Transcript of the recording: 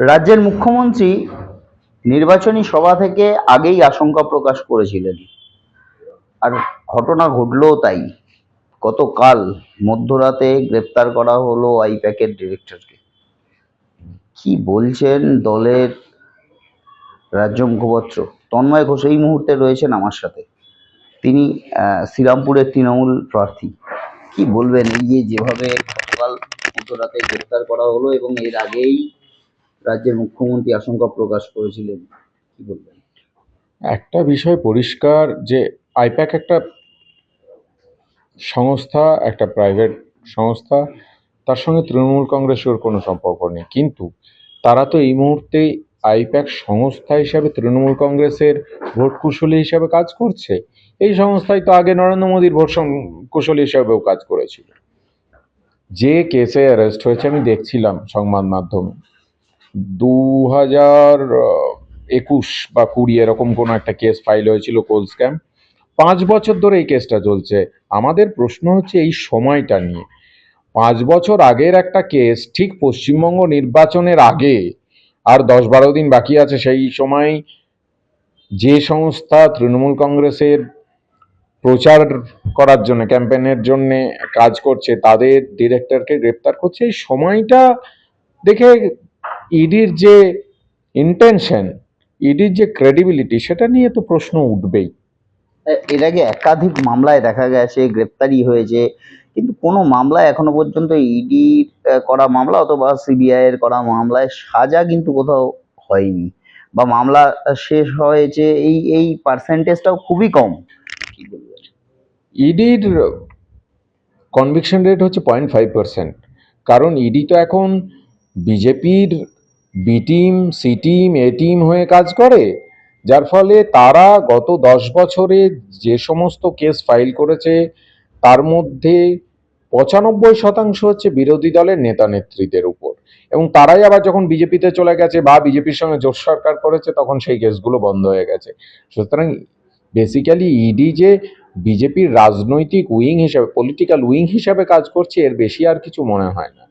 রাজ্যের মুখ্যমন্ত্রী নির্বাচনী সভা থেকে আগেই আশঙ্কা প্রকাশ করেছিলেন, আর ঘটনা ঘটলেও তাই। গতকাল মধ্যরাতে গ্রেপ্তার করা হলো আইপ্যাকের ডিরেক্টরকে। কি বলছেন দলের রাজ্য মুখপাত্র তন্ময় ঘোষ এই মুহূর্তে রয়েছেন আমার সাথে। তিনি শ্রীরামপুরের তৃণমূল প্রার্থী। কি বলবেন এই যে যেভাবে গতকাল মধ্যরাতে গ্রেপ্তার করা হলো এবং এর আগেই রাজ্যের মুখ্যমন্ত্রী আশঙ্কা প্রকাশ করেছিলেন, কি বলবেন? একটা বিষয় পরিষ্কার যে আইপ্যাক একটা সংস্থা, একটা প্রাইভেট সংস্থা, তার সঙ্গে তৃণমূল কংগ্রেসের কোনো সম্পর্ক নেই। কিন্তু তারা তো এই মুহূর্তে আইপ্যাক সংস্থা হিসাবে তৃণমূল কংগ্রেসের ভোট কুশলী হিসাবে কাজ করছে। এই সংস্থায় তো আগে নরেন্দ্র মোদীর ভোট কুশলী হিসাবেও কাজ করেছিল। যে কেসে অ্যারেস্ট হয়েছে, আমি দেখছিলাম সংবাদ মাধ্যমে, 2021 বা 20 এরকম কোনো একটা কেস ফাইল হয়েছিল, কোল স্ক্যাম। 5 বছর ধরে এই কেসটা চলছে। আমাদের প্রশ্ন হচ্ছে এই সময়টা নিয়ে। 5 বছর আগের একটা কেস, ঠিক পশ্চিমবঙ্গ নির্বাচনের আগে, আর 10-12 দিন বাকি আছে, সেই সময় যে সংস্থা তৃণমূল কংগ্রেসের প্রচার করার জন্য, ক্যাম্পেনের জন্য কাজ করছে, তাদের ডিরেক্টরকে গ্রেপ্তার করছে। এই সময়টা দেখে ইডির যে ইন্টেনশন, ইডির যে ক্রেডিবিলিটি, সেটা নিয়ে তো প্রশ্ন উঠবেই। এর আগে একাধিক মামলায় দেখা গেছে গ্রেপ্তারি হয়েছে, কিন্তু কোনো মামলায় এখনো পর্যন্ত ইডির করা মামলা অথবা সিবিআই এর করা মামলায় সাজা কিন্তু কোথাও হয়নি, বা মামলা শেষ হয়েছে এই এই পার্সেন্টেজটাও খুবই কম। কি বলবেন? ইডির কনভিকশন রেট হচ্ছে 0.5%। কারণ ইডি তো এখন বিজেপির বি টিম, সি টিম, এ টিম হয়ে কাজ করে, যার ফলে তারা গত 10 বছরে যে সমস্ত কেস ফাইল করেছে, তার মধ্যে 95% হচ্ছে বিরোধী দলের নেতা নেত্রীদের উপর। এবং তারাই আবার যখন বিজেপিতে চলে গেছে বা বিজেপির সঙ্গে জোট সরকার করেছে, তখন সেই কেসগুলো বন্ধ হয়ে গেছে। সুতরাং বেসিক্যালি ইডি যে বিজেপির রাজনৈতিক উইং হিসাবে, পলিটিক্যাল উইং হিসাবে কাজ করছে, এর বেশি আর কিছু মনে হয় না।